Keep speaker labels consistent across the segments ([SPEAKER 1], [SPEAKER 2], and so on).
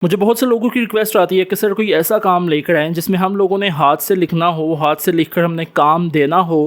[SPEAKER 1] मुझे बहुत से लोगों की रिक्वेस्ट आती है कि सर कोई ऐसा काम लेकर आएँ जिसमें हम लोगों ने हाथ से लिखना हो, हाथ से लिखकर हमने काम देना हो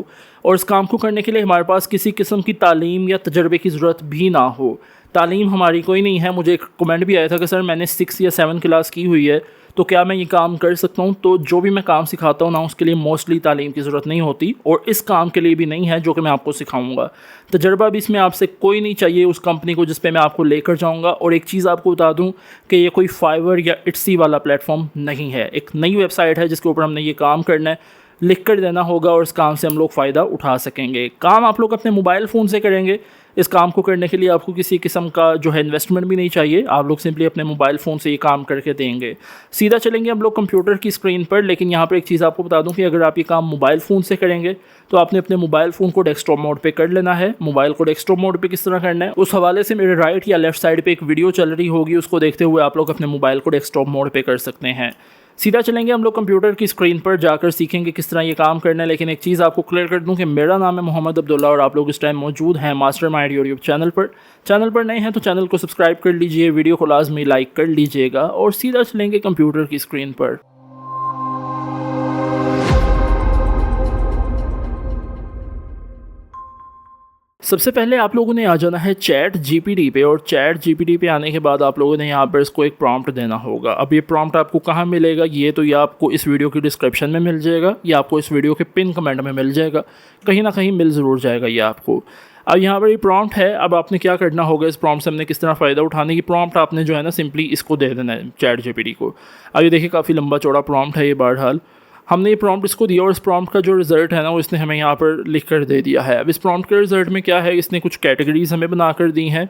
[SPEAKER 1] और इस काम को करने के लिए हमारे पास किसी किस्म की तालीम या तजर्बे की ज़रूरत भी ना हो। तालीम हमारी कोई नहीं है। मुझे एक कमेंट भी आया था कि सर मैंने 6 या 7 क्लास की हुई है, तो क्या मैं ये काम कर सकता हूँ? तो जो भी मैं काम सिखाता हूँ ना, उसके लिए मोस्टली तालीम की ज़रूरत नहीं होती और इस काम के लिए भी नहीं है जो कि मैं आपको सिखाऊँगा। तजर्बा भी इसमें आपसे कोई नहीं चाहिए उस कंपनी को जिस पे मैं आपको लेकर जाऊँगा। और एक चीज़ आपको बता दूँ कि ये कोई फाइवर या इट्सी वाला प्लेटफॉर्म नहीं है। एक नई वेबसाइट है जिसके ऊपर हमने ये काम करना है, लिख कर देना होगा और इस काम से हम लोग फ़ायदा उठा सकेंगे। काम आप लोग अपने मोबाइल फ़ोन से करेंगे। इस काम को करने के लिए आपको किसी किस्म का जो है इन्वेस्टमेंट भी नहीं चाहिए। आप लोग सिंपली अपने मोबाइल फ़ोन से ये काम करके देंगे। सीधा चलेंगे हम लोग कंप्यूटर की स्क्रीन पर। लेकिन यहाँ पर एक चीज़ आपको बता दूँ कि अगर आप ये काम मोबाइल फ़ोन से करेंगे तो आपने अपने मोबाइल फ़ोन को डेस्कटॉप मोड पे कर लेना है। मोबाइल को डेस्कटॉप मोड पे किस तरह करना है, उस हवाले से मेरे राइट या लेफ्ट साइड पे एक वीडियो चल रही होगी, उसको देखते हुए आप लोग अपने मोबाइल को डेस्कटॉप मोड पे कर सकते हैं। सीधा चलेंगे हम लोग कंप्यूटर की स्क्रीन पर, जाकर सीखेंगे किस तरह ये काम करना है। लेकिन एक चीज़ आपको क्लियर कर दूं कि मेरा नाम है मोहम्मद अब्दुल्ला और आप लोग इस टाइम मौजूद हैं मास्टरमाइंड यूट्यूब चैनल पर। चैनल पर नए हैं तो चैनल को सब्सक्राइब कर लीजिए, वीडियो को लाजमी लाइक कर लीजिएगा और सीधा चलेंगे कंप्यूटर की स्क्रीन पर। सबसे पहले आप लोगों ने आ जाना है चैट जीपीटी पे और चैट जीपीटी पे आने के बाद आप लोगों ने यहाँ पर इसको एक प्रॉम्प्ट देना होगा। अब ये प्रॉम्प्ट आपको कहाँ मिलेगा, ये तो या आपको इस वीडियो की डिस्क्रिप्शन में मिल जाएगा या आपको इस वीडियो के पिन कमेंट में मिल जाएगा, कहीं ना कहीं मिल ज़रूर जाएगा ये आपको। अब यहाँ पर ये प्रॉम्प्ट है। अब आपने क्या करना होगा, इस प्रॉम्प्ट से हमने किस तरह फ़ायदा उठाने की, प्रॉम्प्ट आपने जो है ना सिंपली इसको दे देना है चैट जीपीटी को। अब ये देखिए काफ़ी लंबा चौड़ा प्रॉम्प्ट है ये। बहरहाल हमने ये प्रॉम्प्ट इसको दिया और इस प्रॉम्प्ट का जो रिज़ल्ट है ना वो इसने हमें यहाँ पर लिख कर दे दिया है। अब इस प्रॉम्प्ट के रिज़ल्ट में क्या है, इसने कुछ कैटेगरीज़ हमें बना कर दी हैं।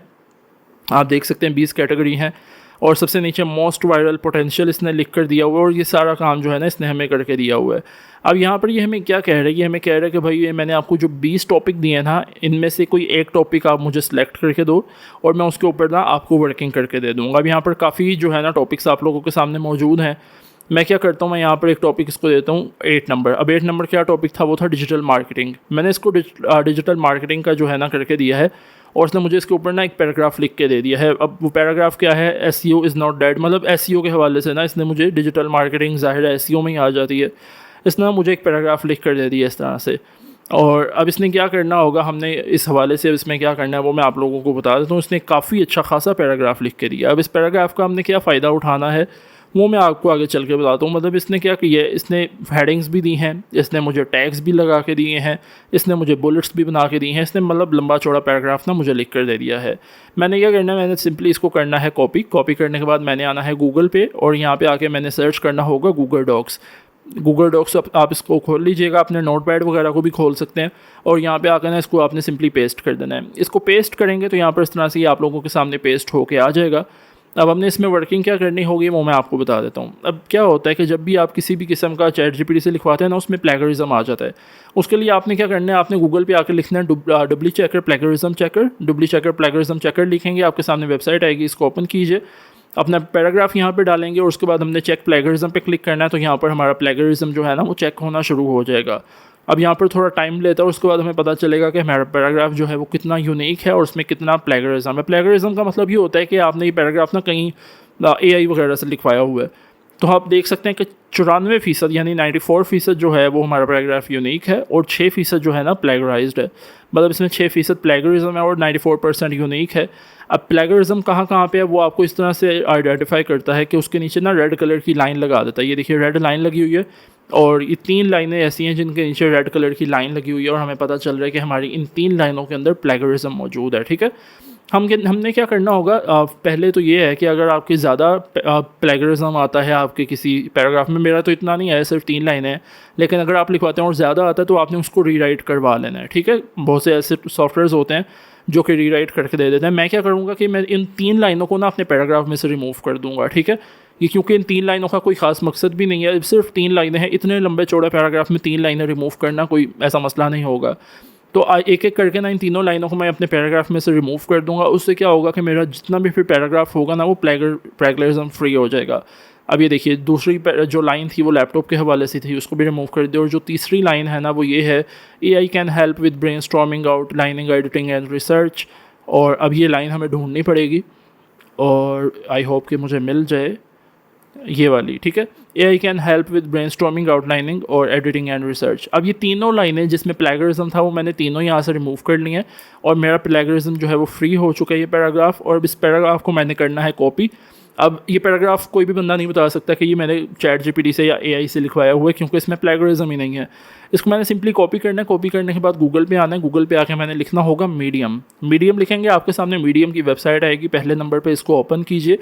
[SPEAKER 1] आप देख सकते हैं 20 कैटेगरी हैं और सबसे नीचे मोस्ट वायरल पोटेंशियल इसने लिख कर दिया हुआ है और ये सारा काम जो है ना इसने हमें करके दिया हुआ है। अब यहाँ पर ये हमें क्या कह रहा है, ये हमें कह रहा है कि भाई ये मैंने आपको जो 20 टॉपिक दिए हैं ना, इनमें से कोई एक टॉपिक आप मुझे सेलेक्ट करके दो और मैं उसके ऊपर ना आपको वर्किंग करके दे दूँगा। अब यहाँ पर काफ़ी जो है ना टॉपिक्स आप लोगों के सामने मौजूद हैं। मैं क्या करता हूँ, मैं यहाँ पर एक टॉपिक इसको देता हूँ 8 नंबर। अब 8 नंबर क्या टॉपिक था, वो था डिजिटल मार्केटिंग। मैंने इसको डिजिटल मार्केटिंग का जो है ना करके दिया है और उसने मुझे इसके ऊपर ना एक पैराग्राफ लिख के दे दिया है। अब वो पैराग्राफ क्या है, एसईओ इज़ नॉट डेड, मतलब एसईओ के हवाले से ना इसने मुझे डिजिटल मार्केटिंग ज़ाहिर है एसईओ में ही आ जाती है, इसने मुझे एक पैराग्राफ लिख कर दे दिया इस तरह से। और अब इसने क्या करना होगा, हमने इस हवाले से इसमें क्या करना है वो मैं आप लोगों को बता देता हूँ। इसने काफ़ी अच्छा खासा पैराग्राफ लिख के दिया। अब इस पैराग्राफ का हमने क्या फ़ायदा उठाना है वो मैं आपको आगे चल के बताता हूँ। मतलब इसने क्या किया है, इसने हेडिंग्स भी दी हैं, इसने मुझे टैग्स भी लगा के दिए हैं, इसने मुझे बुलेट्स भी बना के दिए हैं, इसने मतलब लंबा चौड़ा पैराग्राफ ना मुझे लिख कर दे दिया है। मैंने क्या करना है, मैंने सिंपली इसको करना है कॉपी करने के बाद मैंने आना है गूगल पे और यहाँ पे आके मैंने सर्च करना होगा गूगल डॉक्स। गूगल डॉक्स आप इसको खोल लीजिएगा, अपने नोटपैड वगैरह को भी खोल सकते हैं और यहाँ पे आकर ना इसको आपने सिंपली पेस्ट कर देना है। इसको पेस्ट करेंगे तो यहाँ पर इस तरह से आप लोगों के सामने पेस्ट होके आ जाएगा। अब हमने इसमें वर्किंग क्या करनी होगी वो मैं आपको बता देता हूँ। अब क्या होता है कि जब भी आप किसी भी किस्म का चैट जीपीटी से लिखवाते हैं ना, उसमें प्लेगरिज्म आ जाता है। उसके लिए आपने क्या करना है, आपने गूगल पे आकर लिखना है doubly checker plagiarism checker, doubly checker plagiarism checker लिखेंगे, आपके सामने वेबसाइट आएगी, इसको ओपन कीजिए, अपना पैराग्राफ यहाँ पे डालेंगे और उसके बाद हमने चेक प्लेगरिज्म पे क्लिक करना है। तो यहाँ पर हमारा प्लेगरिज्म जो है ना वो चेक होना शुरू हो जाएगा। अब यहाँ पर थोड़ा टाइम लेता है और उसके बाद हमें पता चलेगा कि हमारा पैराग्राफ जो है वो कितना यूनिक है और उसमें कितना प्लेगरिज्म है। प्लेगरिज्म का मतलब ये होता है कि आपने ये पैराग्राफ ना कहीं एआई वगैरह से लिखवाया हुआ है। तो आप देख सकते हैं कि 94% यानी 94% जो है वो हमारा पैराग्राफ यूनिक है और 6% जो है ना प्लेगराइज्ड है। मतलब इसमें 6% प्लेगरिज्म है और 94% यूनिक है। अब प्लेगरिज्म कहाँ पे है वो आपको इस तरह से आइडेंटिफाई करता है कि उसके नीचे ना रेड कलर की लाइन लगा देता है। ये देखिए रेड लाइन लगी हुई है और ये 3 लाइनें ऐसी हैं जिनके नीचे रेड कलर की लाइन लगी हुई है और हमें पता चल रहा है कि हमारी इन 3 लाइनों के अंदर प्लेगरिज्म मौजूद है। ठीक है, हमने क्या करना होगा, पहले तो ये है कि अगर आपके ज़्यादा प्लेगरिज्म आता है आपके किसी पैराग्राफ में, मेरा तो इतना नहीं है, सिर्फ 3 लाइनें हैं, लेकिन अगर आप लिखवाते हैं और ज़्यादा आता है तो आपने उसको रीराइट करवा लेना है। ठीक है, बहुत से ऐसे सॉफ्टवेयर्स होते हैं जो कि रीराइट करके दे देते हैं। मैं क्या करूँगा कि मैं इन 3 लाइनों को ना अपने पैराग्राफ में से रिमूव कर दूँगा। ठीक है, ये क्योंकि इन 3 लाइनों का कोई ख़ास मकसद भी नहीं है, सिर्फ 3 लाइनें हैं, इतने लंबे चौड़े पैराग्राफ में 3 लाइनें रिमूव करना कोई ऐसा मसला नहीं होगा। तो एक एक करके ना इन तीनों लाइनों को मैं अपने पैराग्राफ में से रिमूव कर दूंगा। उससे क्या होगा कि मेरा जितना भी फिर पैराग्राफ होगा ना वो प्लेगरिज्म फ्री हो जाएगा। अब ये देखिए दूसरी जो लाइन थी वो लैपटॉप के हवाले से थी, उसको भी रिमूव कर दिया। और जो तीसरी लाइन है ना वो ये है, AI can help with brainstorming, outlining, editing and research. और अब ये लाइन हमें ढूंढनी पड़ेगी और आई होप कि मुझे मिल जाए। ये वाली, ठीक है। AI can help with brainstorming, outlining और एडिटिंग एंड रिसर्च। अब ये तीनों लाइनें जिसमें प्लेगरिज्म था वो मैंने तीनों यहाँ से रिमूव कर ली हैं और मेरा प्लेगरिज्म जो है वो फ्री हो चुका है ये पैराग्राफ। और अब इस पैराग्राफ को मैंने करना है कॉपी। अब ये पैराग्राफ कोई भी बंदा नहीं बता सकता कि ये मैंने ChatGPT से या AI से लिखवाया हुआ है, क्योंकि इसमें प्लेगरिज्म ही नहीं है। इसको मैंने सिंपली कॉपी करना है। कॉपी करने के बाद गूगल पे आना है। गूगल पे आके मैंने लिखना होगा मीडियम। मीडियम लिखेंगे, आपके सामने मीडियम की वेबसाइट आएगी। पहले नंबर पे इसको ओपन कीजिए।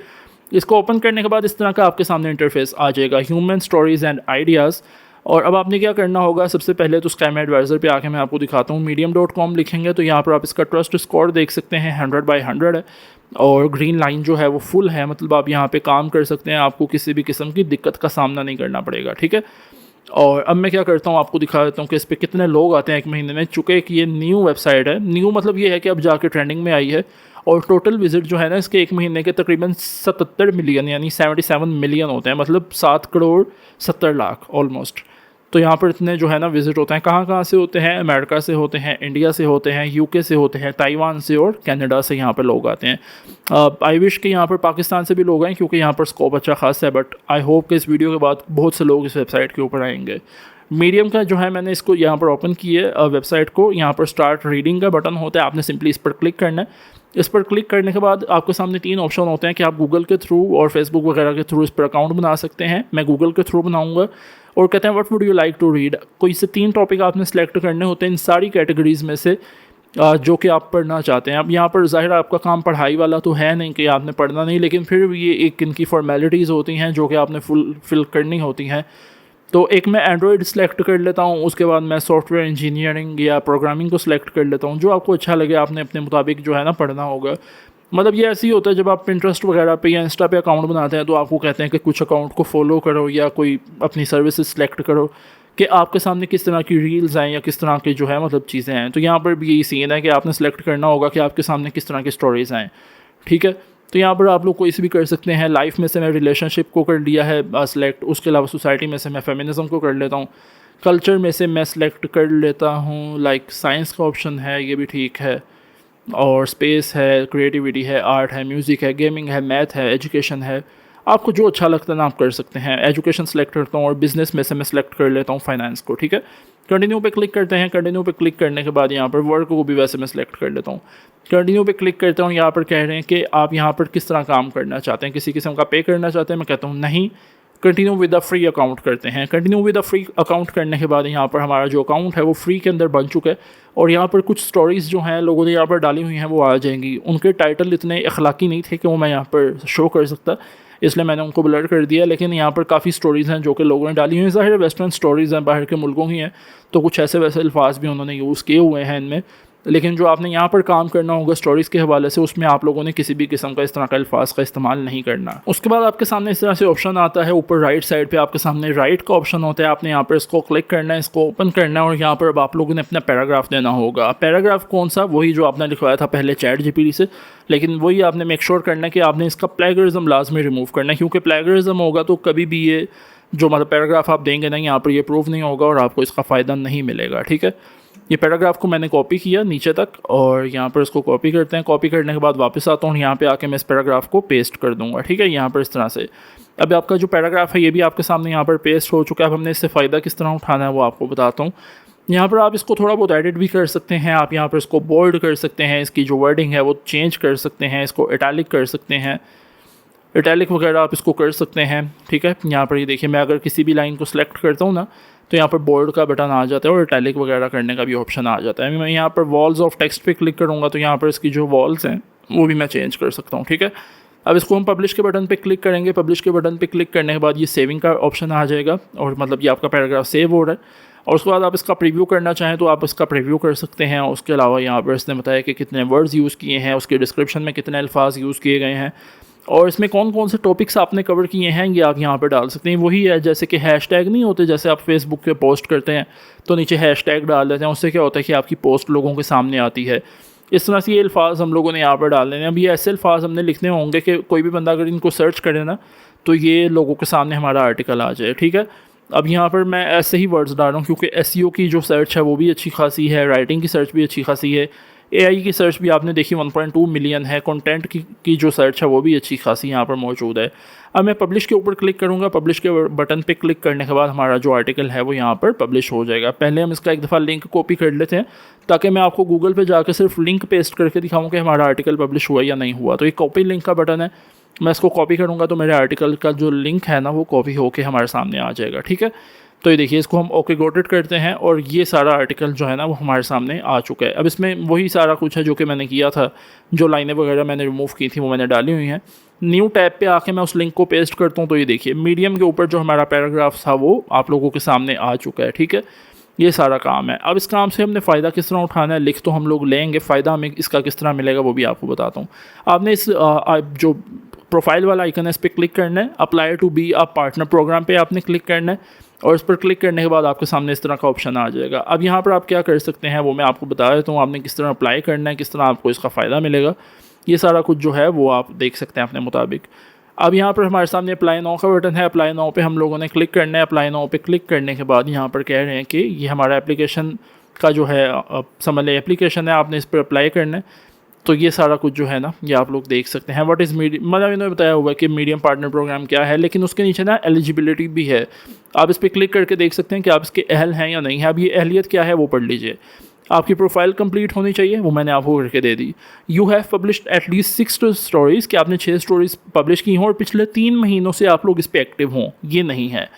[SPEAKER 1] इसको ओपन करने के बाद इस तरह का आपके सामने इंटरफेस आ जाएगा, ह्यूमन स्टोरीज़ एंड आइडियाज़। और अब आपने क्या करना होगा, सबसे पहले तो स्कैम एडवाइज़र पे आके मैं आपको दिखाता हूँ। medium.com लिखेंगे तो यहाँ पर आप इसका ट्रस्ट स्कोर देख सकते हैं, 100/100 है और ग्रीन लाइन जो है वो फुल है। मतलब आप यहाँ पे काम कर सकते हैं, आपको किसी भी किस्म की दिक्कत का सामना नहीं करना पड़ेगा, ठीक है। और अब मैं क्या करता हूँ, आपको दिखा देता हूँ कि इस पर कितने लोग आते हैं एक महीने में। चूँकि कि ये न्यू वेबसाइट है, न्यू मतलब ये है कि अब जाके ट्रेंडिंग में आई है। और टोटल विजिट जो है ना इसके एक महीने के तकरीबन 77 मिलियन यानी 77 मिलियन होते हैं, मतलब 7 करोड़ 70 लाख ऑलमोस्ट। तो यहाँ पर इतने जो है ना विजिट होते हैं। कहाँ कहाँ से होते हैं? अमेरिका से होते हैं, इंडिया से होते हैं, UK से होते हैं, ताइवान से और कनाडा से यहाँ पर लोग आते हैं। आई विश कि यहाँ पर पाकिस्तान से भी लोग आएँ, क्योंकि यहाँ पर स्कोप अच्छा खास है। बट आई होप कि इस वीडियो के बाद बहुत से लोग इस वेबसाइट के ऊपर आएंगे। मीडियम का जो है मैंने इसको यहाँ पर ओपन किया वेबसाइट को। यहाँ पर स्टार्ट रीडिंग का बटन होता है, आपने सिंपली इस पर क्लिक करना है। इस पर क्लिक करने के बाद आपके सामने 3 ऑप्शन होते हैं कि आप गूगल के थ्रू और फेसबुक वगैरह के थ्रू इस पर अकाउंट बना सकते हैं। मैं गूगल के थ्रू बनाऊंगा। और कहते हैं what would you like to read. कोई से 3 टॉपिक आपने सेलेक्ट करने होते हैं इन सारी कैटेगरीज़ में से जो कि आप पढ़ना चाहते हैं। अब यहाँ पर ज़ाहिर आपका काम पढ़ाई वाला तो है नहीं कि आपने पढ़ना नहीं, लेकिन फिर भी ये एक इनकी फॉर्मेलिटीज़ होती हैं जो कि आपने फुल करनी होती हैं। तो एक मैं एंड्रॉयड सेलेक्ट कर लेता हूँ, उसके बाद मैं सॉफ्टवेयर इंजीनियरिंग या प्रोग्रामिंग को सिलेक्ट कर लेता हूँ। जो आपको अच्छा लगे आपने अपने मुताबिक जो है ना पढ़ना होगा। मतलब ये ऐसे ही होता है जब आप Pinterest वगैरह पे या इंस्टा पे अकाउंट बनाते हैं तो आपको कहते हैं कि कुछ अकाउंट को फॉलो करो या कोई अपनी सर्विसेज सेलेक्ट करो कि आपके सामने किस तरह की रील्स आएँ या किस तरह की जो है मतलब चीज़ें हैं। तो यहाँ पर भी यही सीन है कि आपने सेलेक्ट करना होगा कि आपके सामने किस तरह की स्टोरीज़ आएँ, ठीक है। तो यहाँ पर आप लोग कोई से भी कर सकते हैं। लाइफ में से मैं रिलेशनशिप को कर लिया है सेलेक्ट। उसके अलावा सोसाइटी में से मैं फेमिनिज़म को कर लेता हूँ। कल्चर में से मैं सेलेक्ट कर लेता हूँ, लाइक साइंस का ऑप्शन है, ये भी ठीक है। और स्पेस है, क्रिएटिविटी है, आर्ट है, म्यूज़िक है, गेमिंग है, मैथ है, एजुकेशन है। आपको जो अच्छा लगता है ना आप कर सकते हैं। एजुकेशन सेलेक्ट करता हूँ और बिज़नेस में से मैं सेलेक्ट कर लेता हूँ फाइनेंस को, ठीक है। कंटिन्यू पे क्लिक करते हैं। कंटिन्यू पे क्लिक करने के बाद यहाँ पर वर्क को भी वैसे मैं सेलेक्ट कर लेता हूँ। कंटिन्यू पे क्लिक करता हूँ। यहाँ पर कह रहे हैं कि आप यहाँ पर किस तरह काम करना चाहते हैं, किसी किस्म का पे करना चाहते हैं। मैं कहता हूँ नहीं, continue with the free account करते हैं। Continue with the free account करने के बाद यहाँ पर हमारा जो अकाउंट है वो फ्री के अंदर बन चुका है। और यहाँ पर कुछ स्टोरीज़ जो हैं लोगों ने यहाँ पर डाली हुई हैं वो आ जाएंगी। उनके टाइटल इतने अखलाकी नहीं थे कि वो मैं यहाँ पर शो कर सकता, इसलिए मैंने उनको ब्लर कर दिया। लेकिन यहाँ पर काफ़ी स्टोरीज़ हैं जो कि लोगों ने डाली हुई हैं। ज़ाहिर वेस्टर्न स्टोरीज़ हैं, बाहर के मुल्कों की हैं, तो कुछ ऐसे वैसे अल्फाज भी उन्होंने यूज़ किए हुए हैं इनमें। लेकिन जो आपने यहाँ पर काम करना होगा स्टोरीज़ के हवाले से, उसमें आप लोगों ने किसी भी किस्म का इस तरह का अल्फाज का इस्तेमाल नहीं करना। उसके बाद आपके सामने इस तरह से ऑप्शन आता है। ऊपर राइट साइड पे आपके सामने राइट का ऑप्शन होता है। आपने यहाँ पर इसको क्लिक करना है, इसको ओपन करना है और यहाँ पर अब आप लोगों ने अपना पैराग्राफ देना होगा। पैराग्राफ कौन सा? वही जो आपने लिखवाया था पहले ChatGPT से, लेकिन वही आपने मेक श्योर करना है कि आपने इसका प्लेगरिज्म लाजमी रिमूव करना है, क्योंकि प्लेगरिज्म होगा तो कभी भी ये जो मतलब पैराग्राफ आप देंगे ना यहाँ पर ये प्रूव नहीं होगा और आपको इसका फ़ायदा नहीं मिलेगा, ठीक है। ये पैराग्राफ को मैंने कॉपी किया नीचे तक और यहाँ पर इसको कॉपी करते हैं। कॉपी करने के बाद वापस आता हूँ, यहाँ पे आके मैं इस पैराग्राफ को पेस्ट कर दूँगा, ठीक है। यहाँ पर इस तरह से अब आपका जो पैराग्राफ है ये भी आपके सामने यहाँ पर पेस्ट हो चुका है। अब हमने इससे फ़ायदा किस तरह उठाना है वो आपको बताता हूँ। यहाँ पर आप इसको थोड़ा बहुत एडिट भी कर सकते हैं। आप यहाँ पर इसको बोल्ड कर सकते हैं, इसकी जो वर्डिंग है वो चेंज कर सकते हैं, इसको इटैलिक कर सकते हैं, इटैलिक वगैरह आप इसको कर सकते हैं, ठीक है। यहाँ पर ये देखिए, मैं अगर किसी भी लाइन को सिलेक्ट करता हूँ ना तो यहाँ पर बोल्ड का बटन आ जाता है और इटैलिक वगैरह करने का भी ऑप्शन आ जाता है। मैं यहाँ पर वॉल्स ऑफ टेक्स्ट पे क्लिक करूँगा तो यहाँ पर इसकी जो वॉल्स हैं वो भी मैं चेंज कर सकता हूँ, ठीक है। अब इसको हम पब्लिश के बटन पे क्लिक करेंगे। पब्लिश के बटन पे क्लिक करने के बाद ये सेविंग का ऑप्शन आ जाएगा और मतलब ये आपका पैराग्राफ सेव हो रहा है। और उसके बाद आप इसका प्रीव्यू करना चाहें तो आप इसका प्रीव्यू कर सकते हैं। उसके अलावा यहाँ पर इसने बताया कि कितने वर्ड्स यूज़ किए हैं, उसके डिस्क्रिप्शन में कितने अल्फाज यूज़ किए गए हैं और इसमें कौन कौन से टॉपिक्स आपने कवर किए हैं ये आप यहाँ पर डाल सकते हैं। वही है जैसे कि हैशटैग नहीं होते, जैसे आप फेसबुक पे पोस्ट करते हैं तो नीचे हैशटैग डाल देते हैं, उससे क्या होता है कि आपकी पोस्ट लोगों के सामने आती है। इस तरह से ये अल्फाज हम लोगों ने यहाँ पर डाल देने। अब ये ऐसे अल्फाज हमने लिखने होंगे कि कोई भी बंदा अगर इनको सर्च करे ना तो ये लोगों के सामने हमारा आर्टिकल आ जाए, ठीक है। अब यहाँ पर मैं ऐसे ही वर्ड्स डाल रहा हूँ क्योंकि SEO की जो सर्च है वो भी अच्छी खासी है, राइटिंग की सर्च भी अच्छी खासी है, एआई की सर्च भी आपने देखी 1.2 मिलियन है। कंटेंट की जो सर्च है वो भी अच्छी खासी यहाँ पर मौजूद है। अब मैं पब्लिश के ऊपर क्लिक करूँगा। पब्लिश के बटन पे क्लिक करने के बाद हमारा जो आर्टिकल है वो यहाँ पर पब्लिश हो जाएगा। पहले हम इसका एक दफ़ा लिंक कॉपी कर लेते हैं ताकि मैं आपको गूगल पे जाकर सिर्फ लिंक पेस्ट करके दिखाऊँ कि हमारा आर्टिकल पब्लिश हुआ या नहीं हुआ। तो ये कॉपी लिंक का बटन है, मैं इसको कॉपी करूँगा तो मेरे आर्टिकल का जो लिंक है ना वो कॉपी होके हमारे सामने आ जाएगा। ठीक है, तो ये देखिए इसको हम ओके गॉट इट करते हैं और ये सारा आर्टिकल जो है ना वो हमारे सामने आ चुका है। अब इसमें वही सारा कुछ है जो कि मैंने किया था, जो लाइनें वगैरह मैंने रिमूव की थी वो मैंने डाली हुई हैं। न्यू टैब पे आके मैं उस लिंक को पेस्ट करता हूँ तो ये देखिए मीडियम के ऊपर जो हमारा पैराग्राफ था वो आप लोगों के सामने आ चुका है। ठीक है, ये सारा काम है। अब इस काम से हमने फ़ायदा किस तरह उठाना है, लिख तो हम लोग लेंगे, फ़ायदा हमें इसका किस तरह मिलेगा वो भी आपको बताता हूँ। आपने इस जो प्रोफाइल वाला आइकन है इस पर क्लिक करना है, apply to be a partner program पे आपने क्लिक करना है और इस पर क्लिक करने के बाद आपके सामने इस तरह का ऑप्शन आ जाएगा। अब यहाँ पर आप क्या कर सकते हैं वो मैं आपको बता देता हूँ। आपने किस तरह अप्लाई करना है, किस तरह आपको इसका फ़ायदा मिलेगा, ये सारा कुछ जो है वो आप देख सकते हैं अपने मुताबिक। अब यहाँ पर हमारे सामने अप्लाई नाउ का बटन है, अप्लाई नाउ पे हम लोगों ने क्लिक करना है। अप्लाई नाउ पे क्लिक करने के बाद यहाँ पर कह रहे हैं कि ये हमारा एप्लीकेशन का जो है समझ लें एप्लीकेशन है, आपने इस पर अप्लाई करना है। तो ये सारा कुछ जो है ना ये आप लोग देख सकते हैं। व्हाट इज़ मीडियम, मतलब इन्होंने बताया हुआ है कि मीडियम पार्टनर प्रोग्राम क्या है, लेकिन उसके नीचे ना एलिजिबिलिटी भी है। आप इस पर क्लिक करके देख सकते हैं कि आप इसके अहल हैं या नहीं है। अब ये अहलियत क्या है वो पढ़ लीजिए। आपकी प्रोफाइल कंप्लीट होनी चाहिए, वो मैंने आपको करके दे दी। You have published at least 6 stories, कि आपने 6 स्टोरीज़ पब्लिश की हों और पिछले 3 महीनों से आप लोग इस पर एक्टिव हों, ये नहीं है।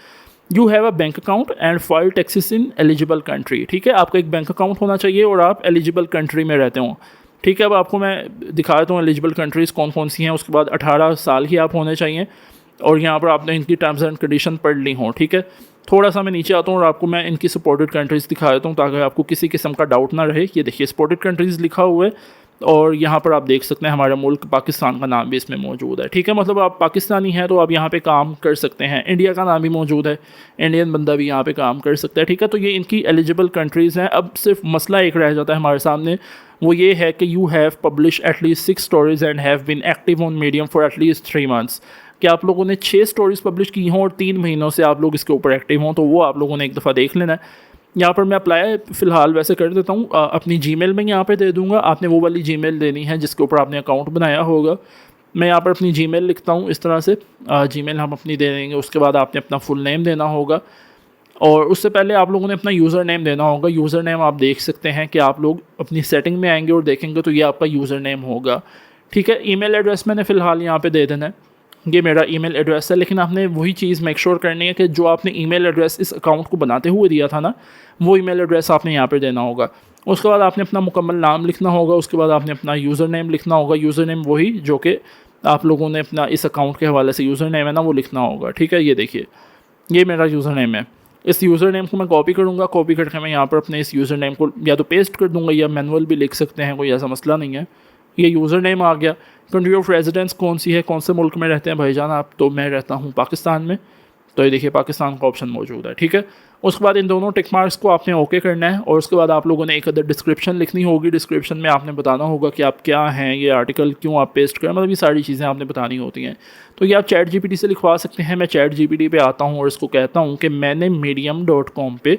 [SPEAKER 1] You have a bank account and file taxes in eligible country, ठीक है, आपका एक बैंक अकाउंट होना चाहिए और आप एलिजिबल कंट्री में रहते हों। ठीक है, अब आपको मैं दिखा देता हूँ एलिजिबल कंट्रीज़ कौन कौन सी हैं। उसके बाद 18 साल ही आप होने चाहिए और यहाँ पर आपने इनकी टर्म्स एंड कंडीशन पढ़ ली हों। ठीक है, थोड़ा सा मैं नीचे आता हूँ और आपको मैं इनकी सपोर्टेड कंट्रीज़ दिखा देता हूँ ताकि आपको किसी किस्म का डाउट ना रहे। ये देखिए सपोर्टेड कंट्रीज़ लिखा हुआ है और यहाँ पर आप देख सकते हैं हमारा मुल्क पाकिस्तान का नाम भी इसमें मौजूद है। ठीक है, मतलब आप पाकिस्तानी हैं तो आप यहाँ पे काम कर सकते हैं। इंडिया का नाम भी मौजूद है, इंडियन बंदा भी यहाँ पे काम कर सकता है। ठीक है, तो ये इनकी एलिजिबल कंट्रीज़ हैं। अब सिर्फ मसला एक रह जाता है हमारे सामने, वो ये है कि you have publish at least 6 stories and have been active on medium for at least 3 months, कि आप लोगों ने 6 स्टोरीज़ पब्लिश की हों और 3 महीनों से आप लोग इसके ऊपर एक्टिव हों, तो वो आप लोगों ने एक दफ़ा देख लेना है। यहाँ पर मैं अप्लाई फ़िलहाल वैसे कर देता हूँ, अपनी जीमेल में यहाँ पे दे दूँगा। आपने वो वाली जीमेल देनी है जिसके ऊपर आपने अकाउंट बनाया होगा। मैं यहाँ पर अपनी जीमेल लिखता हूँ इस तरह से, जीमेल हम अपनी दे देंगे। उसके बाद आपने अपना फुल नेम देना होगा और उससे पहले आप लोगों ने अपना यूज़र नेम देना होगा। यूज़र नेम आप देख सकते हैं कि आप लोग अपनी सेटिंग में आएंगे और देखेंगे तो ये आपका यूज़र नेम होगा। ठीक है, ईमेल एड्रेस मैंने फ़िलहाल यहाँ पे दे देना है, ये मेरा ईमेल एड्रेस है। लेकिन आपने वही चीज़ मेक श्योर करनी है कि जो आपने ईमेल एड्रेस इस अकाउंट को बनाते हुए दिया था ना, वो ईमेल एड्रेस आपने यहाँ पर देना होगा। उसके बाद आपने अपना मुकम्मल नाम लिखना होगा। उसके बाद आपने अपना यूज़र नेम लिखना होगा। यूज़र नेम वही जो कि आप लोगों ने अपना इस अकाउंट के हवाले से यूज़र नेम है ना वो लिखना होगा। ठीक है, ये देखिए ये मेरा यूज़र नेम है। इस यूज़र नेम को मैं कॉपी करूँगा, कॉपी करके मैं यहाँ पर अपने इस यूज़र नेम को या तो पेस्ट कर दूँगा या मैनुअल भी लिख सकते हैं, कोई ऐसा मसला नहीं है। ये यूज़र नेम आ गया। कंट्री ऑफ रेजिडेंस कौन सी है, कौन से मुल्क में रहते हैं भाईजान आप, तो मैं रहता हूँ पाकिस्तान में, तो ये देखिए पाकिस्तान का ऑप्शन मौजूद है। ठीक है, उसके बाद इन दोनों टिक मार्क्स को आपने ओके करना है और उसके बाद आप लोगों ने एक अदर डिस्क्रिप्शन लिखनी होगी। डिस्क्रिप्शन में आपने बताना होगा कि आप क्या हैं, ये आर्टिकल क्यों आप पेस्ट करें, मतलब ये सारी चीज़ें आपने बतानी होती हैं। तो ये आप चैट जीपीटी से लिखवा सकते हैं। मैं चैट जीपीटी पे आता हूँ और इसको कहता हूँ कि मैंने medium.com पे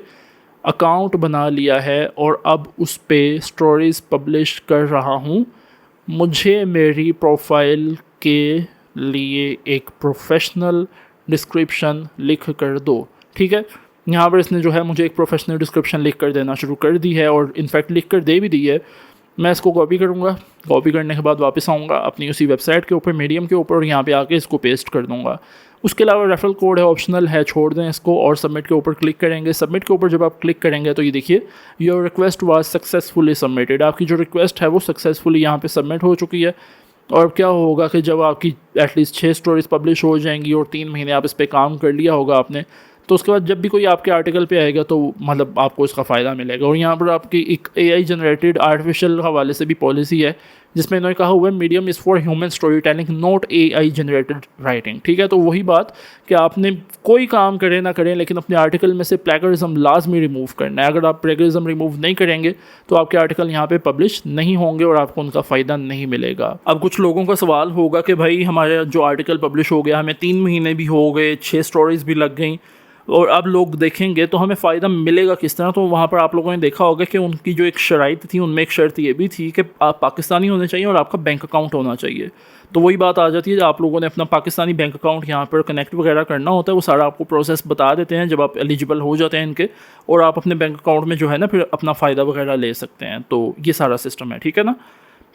[SPEAKER 1] अकाउंट बना लिया है और अब उस पर स्टोरीज़ पब्लिश कर रहा हूँ। मुझे मेरी प्रोफाइल के लिए एक प्रोफेशनल डिस्क्रिप्शन लिख कर दो। ठीक है, यहाँ पर इसने जो है मुझे एक प्रोफेशनल डिस्क्रिप्शन लिख कर देना शुरू कर दी है और इनफैक्ट लिख कर दे भी दी है। मैं इसको कॉपी करूँगा, कॉपी करने के बाद वापस आऊँगा अपनी उसी वेबसाइट के ऊपर मीडियम के ऊपर और यहाँ पे आके इसको पेस्ट कर दूँगा। उसके अलावा रेफरल कोड है, ऑप्शनल है, छोड़ दें इसको और सबमिट के ऊपर क्लिक करेंगे। सबमिट के ऊपर जब आप क्लिक करेंगे तो ये देखिए your request was successfully submitted, आपकी जो रिक्वेस्ट है वो सक्सेसफुली यहाँ पे सबमिट हो चुकी है। और क्या होगा कि जब आपकी एटलीस्ट 6 स्टोरीज़ पब्लिश हो जाएंगी और 3 महीने आप इस पर काम कर लिया होगा आपने, तो उसके बाद जब भी कोई आपके आर्टिकल पे आएगा तो मतलब आपको इसका फ़ायदा मिलेगा। और यहाँ पर आपकी एक AI जनरेटेड आर्टिफिशियल हवाले से भी पॉलिसी है जिसमें इन्होंने कहा हुआ है medium is for human story telling not AI generated writing. ठीक है, तो वही बात कि आपने कोई काम करें ना करें लेकिन अपने आर्टिकल में से प्लेगरिज्म लाजमी रिमूव करना है। अगर आप प्लेगरिज्म रिमूव नहीं करेंगे तो आपके आर्टिकल यहाँ पे पब्लिश नहीं होंगे और आपको उनका फ़ायदा नहीं मिलेगा। अब कुछ लोगों का सवाल होगा कि भाई हमारा जो आर्टिकल पब्लिश हो गया, हमें 3 महीने भी हो गए, 6 स्टोरीज़ भी लग गई, और अब लोग देखेंगे तो हमें फ़ायदा मिलेगा किस तरह। तो वहाँ पर आप लोगों ने देखा होगा कि उनकी जो एक शराइत थी उनमें एक शर्त ये भी थी कि आप पाकिस्तानी होने चाहिए और आपका बैंक अकाउंट होना चाहिए। तो वही बात आ जाती है, जब आप लोगों ने अपना पाकिस्तानी बैंक अकाउंट यहाँ पर कनेक्ट वगैरह करना होता है, वो सारा आपको प्रोसेस बता देते हैं जब आप एलिजिबल हो जाते हैं इनके, और आप अपने बैंक अकाउंट में जो है ना फिर अपना फ़ायदा वगैरह ले सकते हैं। तो ये सारा सिस्टम है, ठीक है ना।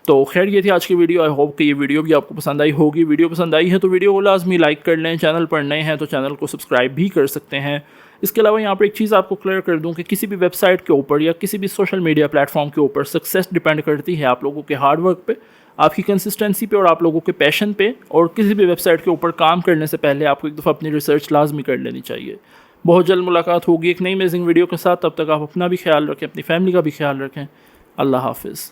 [SPEAKER 1] तो खैर ये थी आज की वीडियो। आई होप कि ये वीडियो भी आपको पसंद आई होगी। वीडियो पसंद आई है तो वीडियो को लाजमी लाइक कर लें। चैनल पर नए हैं तो चैनल को सब्सक्राइब भी कर सकते हैं। इसके अलावा यहाँ पर एक चीज़ आपको क्लियर कर दूँ कि किसी भी वेबसाइट के ऊपर या किसी भी सोशल मीडिया प्लेटफॉर्म के ऊपर सक्सेस डिपेंड करती है आप लोगों के हार्ड वर्क पे, आपकी कंसिस्टेंसी पे और आप लोगों के पैशन पे। और किसी भी वेबसाइट के ऊपर काम करने से पहले आपको एक दफ़ा अपनी रिसर्च लाजमी कर लेनी चाहिए। बहुत जल्द मुलाकात होगी एक नई अमेजिंग वीडियो के साथ। तब तक आप अपना भी ख्याल रखें, अपनी फैमिली का भी ख्याल रखें। अल्लाह हाफिज़।